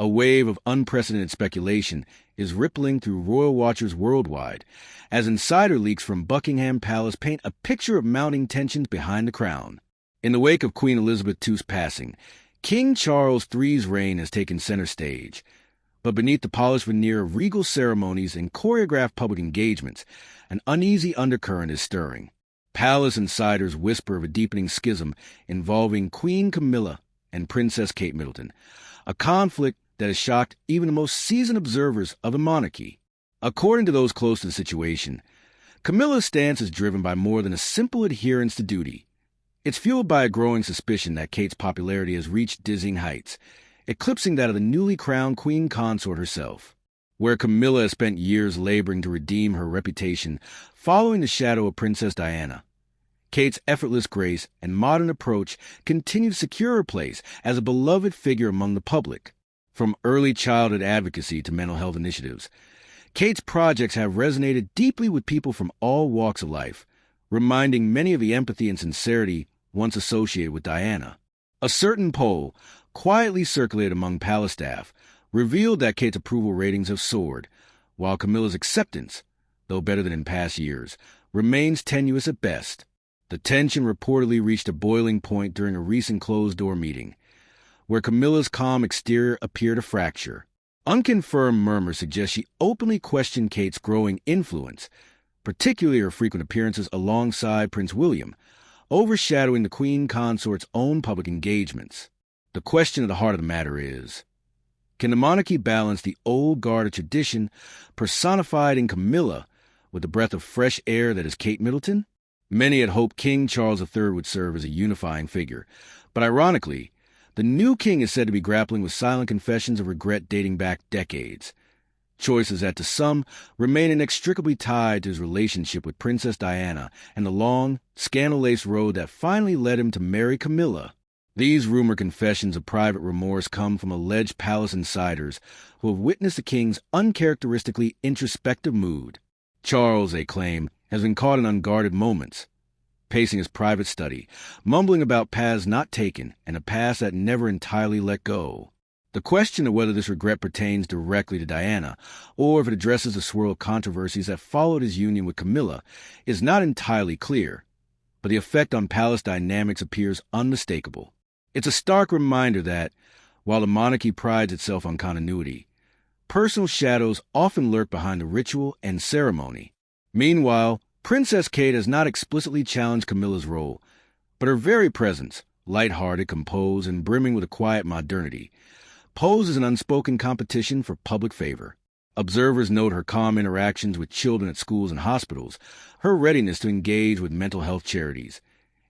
A wave of unprecedented speculation is rippling through royal watchers worldwide, as insider leaks from Buckingham Palace paint a picture of mounting tensions behind the crown. In the wake of Queen Elizabeth II's passing, King Charles III's reign has taken center stage. But beneath the polished veneer of regal ceremonies and choreographed public engagements, an uneasy undercurrent is stirring. Palace insiders whisper of a deepening schism involving Queen Camilla and Princess Kate Middleton, a conflict that has shocked even the most seasoned observers of the monarchy. According to those close to the situation, Camilla's stance is driven by more than a simple adherence to duty. It's fueled by a growing suspicion that Kate's popularity has reached dizzying heights, eclipsing that of the newly crowned queen consort herself. Where Camilla has spent years laboring to redeem her reputation following the shadow of Princess Diana, Kate's effortless grace and modern approach continue to secure her place as a beloved figure among the public. From early childhood advocacy to mental health initiatives, Kate's projects have resonated deeply with people from all walks of life, reminding many of the empathy and sincerity once associated with Diana. A certain poll, quietly circulated among palace staff, revealed that Kate's approval ratings have soared, while Camilla's acceptance, though better than in past years, remains tenuous at best. The tension reportedly reached a boiling point during a recent closed-door meeting, where Camilla's calm exterior appeared to fracture. Unconfirmed murmurs suggest she openly questioned Kate's growing influence, particularly her frequent appearances alongside Prince William, overshadowing the queen consort's own public engagements. The question at the heart of the matter is, can the monarchy balance the old guard of tradition personified in Camilla with the breath of fresh air that is Kate Middleton? Many had hoped King Charles III would serve as a unifying figure, but ironically, the new king is said to be grappling with silent confessions of regret dating back decades. Choices that to some remain inextricably tied to his relationship with Princess Diana and the long, scandal-laced road that finally led him to marry Camilla. These rumored confessions of private remorse come from alleged palace insiders who have witnessed the king's uncharacteristically introspective mood. Charles, they claim, has been caught in unguarded moments, pacing his private study, mumbling about paths not taken and a past that never entirely let go. The question of whether this regret pertains directly to Diana, or if it addresses the swirl of controversies that followed his union with Camilla, is not entirely clear, but the effect on palace dynamics appears unmistakable. It's a stark reminder that, while the monarchy prides itself on continuity, personal shadows often lurk behind the ritual and ceremony. Meanwhile, Princess Kate has not explicitly challenged Camilla's role, but her very presence, light-hearted, composed, and brimming with a quiet modernity, poses an unspoken competition for public favor. Observers note her calm interactions with children at schools and hospitals, her readiness to engage with mental health charities,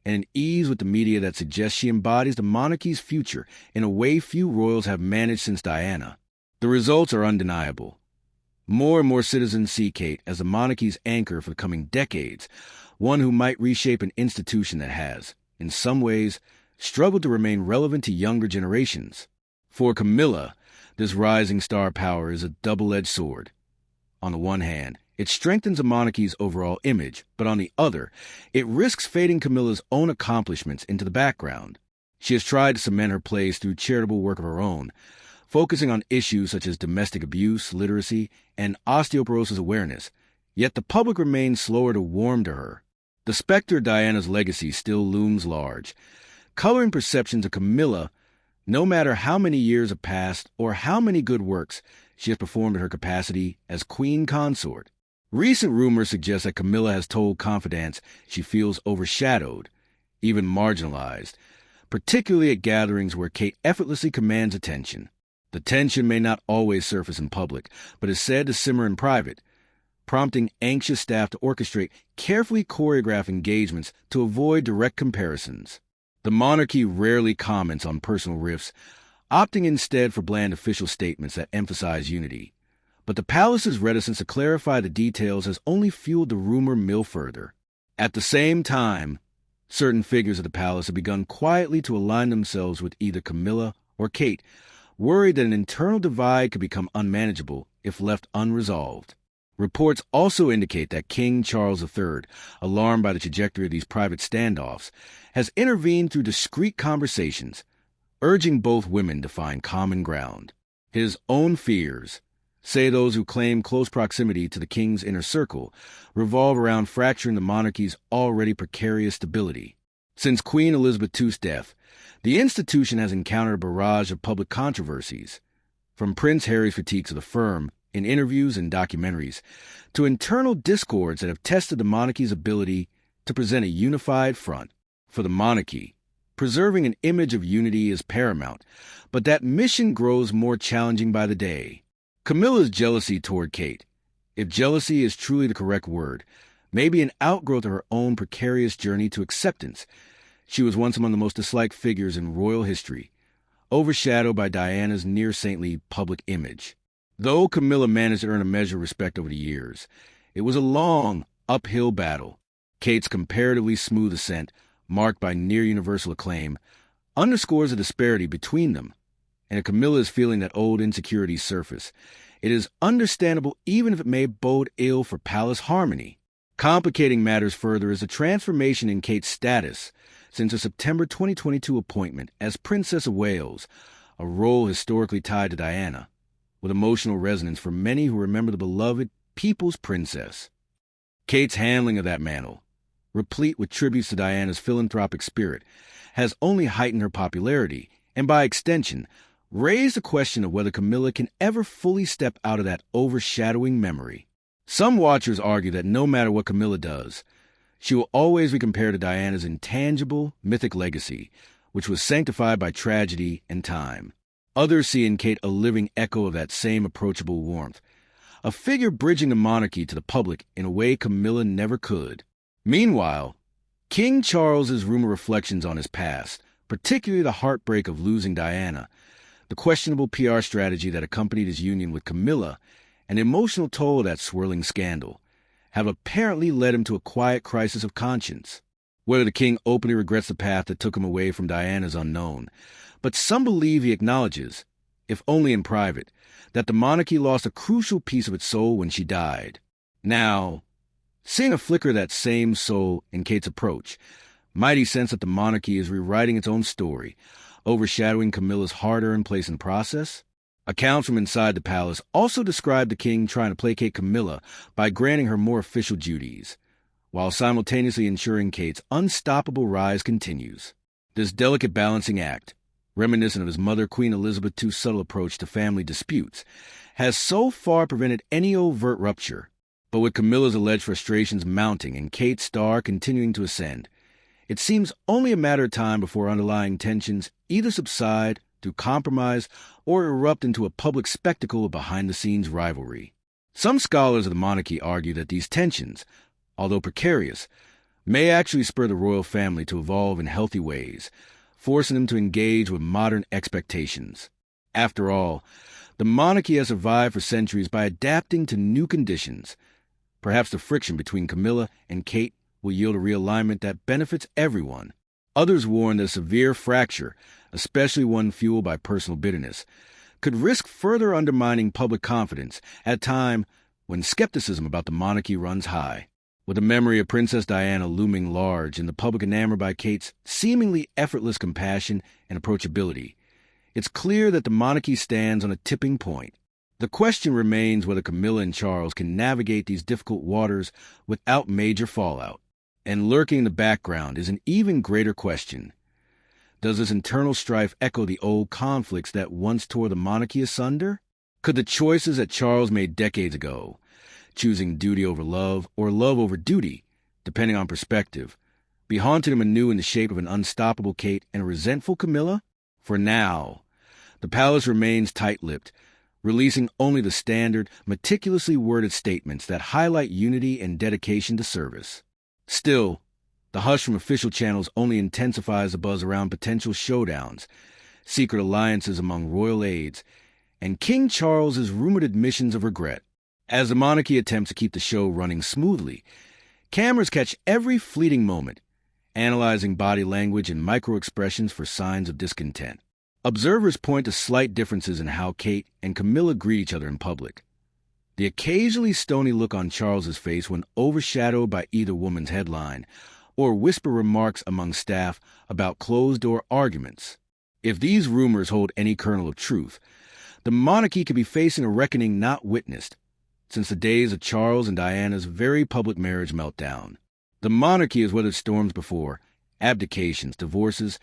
and an ease with the media that suggests she embodies the monarchy's future in a way few royals have managed since Diana. The results are undeniable. More and more citizens see Kate as the monarchy's anchor for the coming decades, one who might reshape an institution that has, in some ways, struggled to remain relevant to younger generations. For Camilla, this rising star power is a double-edged sword. On the one hand, it strengthens the monarchy's overall image, but on the other, it risks fading Camilla's own accomplishments into the background. She has tried to cement her place through charitable work of her own, focusing on issues such as domestic abuse, literacy, and osteoporosis awareness, yet the public remains slower to warm to her. The specter of Diana's legacy still looms large, coloring perceptions of Camilla no matter how many years have passed or how many good works she has performed in her capacity as queen consort. Recent rumors suggest that Camilla has told confidants she feels overshadowed, even marginalized, particularly at gatherings where Kate effortlessly commands attention. The tension may not always surface in public, but is said to simmer in private, prompting anxious staff to orchestrate carefully choreographed engagements to avoid direct comparisons. The monarchy rarely comments on personal rifts, opting instead for bland official statements that emphasize unity. But the palace's reticence to clarify the details has only fueled the rumor mill further. At the same time, certain figures of the palace have begun quietly to align themselves with either Camilla or Kate, worried that an internal divide could become unmanageable if left unresolved. Reports also indicate that King Charles III, alarmed by the trajectory of these private standoffs, has intervened through discreet conversations, urging both women to find common ground. His own fears, say those who claim close proximity to the king's inner circle, revolve around fracturing the monarchy's already precarious stability. Since Queen Elizabeth II's death, the institution has encountered a barrage of public controversies, from Prince Harry's critiques of the firm in interviews and documentaries, to internal discords that have tested the monarchy's ability to present a unified front. For the monarchy, preserving an image of unity is paramount, but that mission grows more challenging by the day. Camilla's jealousy toward Kate, if jealousy is truly the correct word, may be an outgrowth of her own precarious journey to acceptance. She was once among the most disliked figures in royal history, overshadowed by Diana's near-saintly public image. Though Camilla managed to earn a measure of respect over the years, it was a long, uphill battle. Kate's comparatively smooth ascent, marked by near-universal acclaim, underscores the disparity between them, and if Camilla is feeling that old insecurities surface, it is understandable even if it may bode ill for palace harmony. Complicating matters further is the transformation in Kate's status since her September 2022 appointment as Princess of Wales, a role historically tied to Diana, with emotional resonance for many who remember the beloved people's princess. Kate's handling of that mantle, replete with tributes to Diana's philanthropic spirit, has only heightened her popularity, and by extension, raised the question of whether Camilla can ever fully step out of that overshadowing memory. Some watchers argue that no matter what Camilla does, she will always be compared to Diana's intangible, mythic legacy, which was sanctified by tragedy and time. Others see in Kate a living echo of that same approachable warmth, a figure bridging the monarchy to the public in a way Camilla never could. Meanwhile, King Charles's rumored reflections on his past, particularly the heartbreak of losing Diana, the questionable PR strategy that accompanied his union with Camilla, and the emotional toll of that swirling scandal, have apparently led him to a quiet crisis of conscience. Whether the king openly regrets the path that took him away from Diana is unknown, but some believe he acknowledges, if only in private, that the monarchy lost a crucial piece of its soul when she died. Now, seeing a flicker of that same soul in Kate's approach, might he sense that the monarchy is rewriting its own story, overshadowing Camilla's hard-earned place in the process? Accounts from inside the palace also describe the king trying to placate Camilla by granting her more official duties, while simultaneously ensuring Kate's unstoppable rise continues. This delicate balancing act, reminiscent of his mother Queen Elizabeth II's subtle approach to family disputes, has so far prevented any overt rupture. But with Camilla's alleged frustrations mounting and Kate's star continuing to ascend, it seems only a matter of time before underlying tensions either subside through compromise or erupt into a public spectacle of behind-the-scenes rivalry. Some scholars of the monarchy argue that these tensions, although precarious, may actually spur the royal family to evolve in healthy ways, forcing them to engage with modern expectations. After all, the monarchy has survived for centuries by adapting to new conditions. Perhaps the friction between Camilla and Kate will yield a realignment that benefits everyone. Others warn that a severe fracture, especially one fueled by personal bitterness, could risk further undermining public confidence at a time when skepticism about the monarchy runs high. With the memory of Princess Diana looming large and the public enamored by Kate's seemingly effortless compassion and approachability, it's clear that the monarchy stands on a tipping point. The question remains whether Camilla and Charles can navigate these difficult waters without major fallout. And lurking in the background is an even greater question. Does this internal strife echo the old conflicts that once tore the monarchy asunder? Could the choices that Charles made decades ago, choosing duty over love or love over duty, depending on perspective, be haunting him anew in the shape of an unstoppable Kate and a resentful Camilla? For now, the palace remains tight-lipped, releasing only the standard, meticulously worded statements that highlight unity and dedication to service. Still, the hush from official channels only intensifies the buzz around potential showdowns, secret alliances among royal aides, and King Charles's rumored admissions of regret. As the monarchy attempts to keep the show running smoothly, cameras catch every fleeting moment, analyzing body language and micro-expressions for signs of discontent. Observers point to slight differences in how Kate and Camilla greet each other in public. The occasionally stony look on Charles's face when overshadowed by either woman's headline, or whisper remarks among staff about closed-door arguments. If these rumors hold any kernel of truth, the monarchy could be facing a reckoning not witnessed since the days of Charles and Diana's very public marriage meltdown. The monarchy has weathered storms before, abdications, divorces,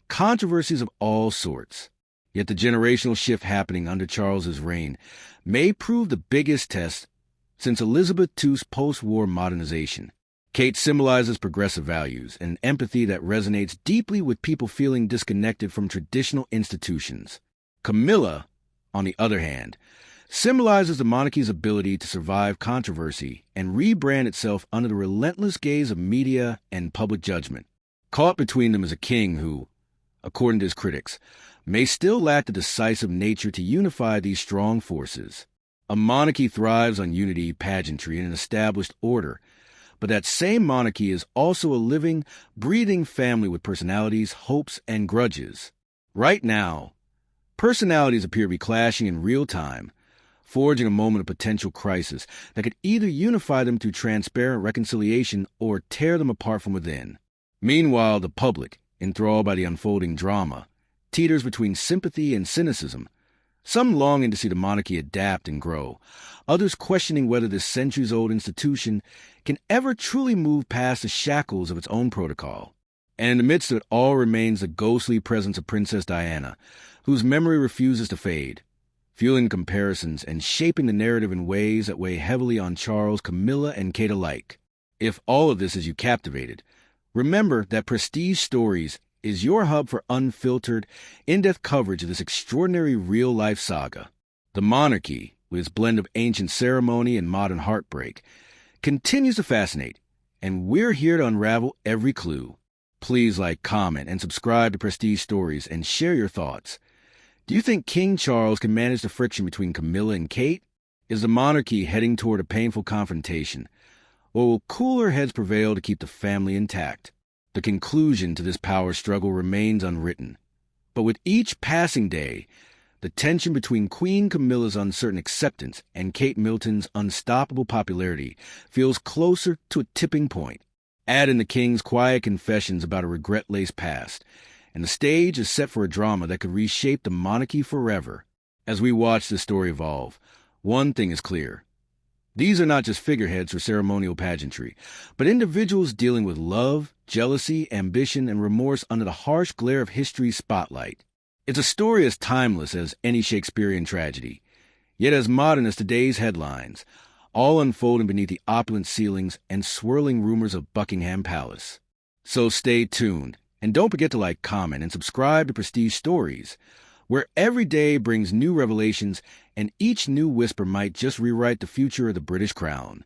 controversies of all sorts. Yet the generational shift happening under Charles's reign may prove the biggest test since Elizabeth II's post-war modernization. Kate symbolizes progressive values and empathy that resonates deeply with people feeling disconnected from traditional institutions. Camilla, on the other hand, symbolizes the monarchy's ability to survive controversy and rebrand itself under the relentless gaze of media and public judgment. Caught between them is a king who, according to his critics, may still lack the decisive nature to unify these strong forces. A monarchy thrives on unity, pageantry, and an established order, but that same monarchy is also a living, breathing family with personalities, hopes, and grudges. Right now, personalities appear to be clashing in real time, forging a moment of potential crisis that could either unify them through transparent reconciliation or tear them apart from within. Meanwhile, the public, enthralled by the unfolding drama, teeters between sympathy and cynicism, some longing to see the monarchy adapt and grow, others questioning whether this centuries-old institution can ever truly move past the shackles of its own protocol. And in the midst of it all remains the ghostly presence of Princess Diana, whose memory refuses to fade, fueling comparisons and shaping the narrative in ways that weigh heavily on Charles, Camilla, and Kate alike. If all of this has you captivated, remember that Prestige Stories is your hub for unfiltered, in-depth coverage of this extraordinary real-life saga. The monarchy, with its blend of ancient ceremony and modern heartbreak, continues to fascinate, and we're here to unravel every clue. Please like, comment, and subscribe to Prestige Stories and share your thoughts. Do you think King Charles can manage the friction between Camilla and Kate? Is the monarchy heading toward a painful confrontation? Or will cooler heads prevail to keep the family intact? The conclusion to this power struggle remains unwritten. But with each passing day, the tension between Queen Camilla's uncertain acceptance and Kate Middleton's unstoppable popularity feels closer to a tipping point. Add in the king's quiet confessions about a regret-laced past, and the stage is set for a drama that could reshape the monarchy forever. As we watch this story evolve, one thing is clear. These are not just figureheads for ceremonial pageantry, but individuals dealing with love, jealousy, ambition, and remorse under the harsh glare of history's spotlight. It's a story as timeless as any Shakespearean tragedy, yet as modern as today's headlines, all unfolding beneath the opulent ceilings and swirling rumors of Buckingham Palace. So stay tuned, and don't forget to like, comment, and subscribe to Prestige Stories, where every day brings new revelations and each new whisper might just rewrite the future of the British crown.